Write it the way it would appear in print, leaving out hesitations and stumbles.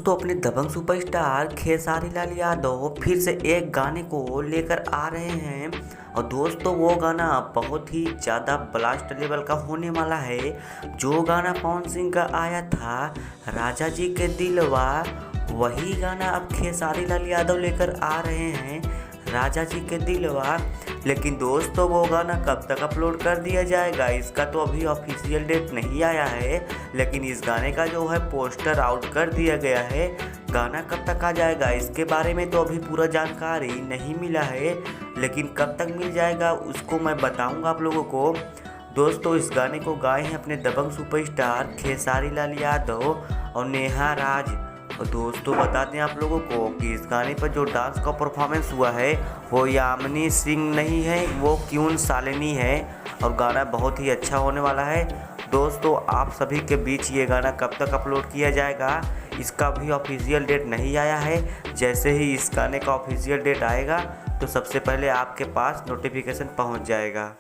दोस्तों अपने दबंग सुपरस्टार खेसारी लाल यादव फिर से एक गाने को लेकर आ रहे हैं। और दोस्तों वो गाना बहुत ही ज़्यादा ब्लास्ट लेवल का होने वाला है। जो गाना पवन सिंह का आया था राजा जी के दिलवा, वही गाना अब खेसारी लाल यादव लेकर आ रहे हैं, राजा जी के दिलवा। लेकिन दोस्तों वो गाना कब तक अपलोड कर दिया जाएगा, इसका तो अभी ऑफिशियल डेट नहीं आया है। लेकिन इस गाने का जो है पोस्टर आउट कर दिया गया है। गाना कब तक आ जाएगा इसके बारे में तो अभी पूरा जानकारी नहीं मिला है, लेकिन कब तक मिल जाएगा उसको मैं बताऊंगा आप लोगों को। दोस्तों इस गाने को गाए हैं अपने दबंग सुपरस्टार खेसारी लाल यादव और नेहा राज। और दोस्तों बता दें आप लोगों को कि इस गाने पर जो डांस का परफॉर्मेंस हुआ है वो यामिनी सिंह नहीं है, वो क्यून शालिनी है। और गाना बहुत ही अच्छा होने वाला है। दोस्तों आप सभी के बीच ये गाना कब तक अपलोड किया जाएगा, इसका भी ऑफिशियल डेट नहीं आया है। जैसे ही इस गाने का ऑफिशियल डेट आएगा तो सबसे पहले आपके पास नोटिफिकेशन पहुंच जाएगा।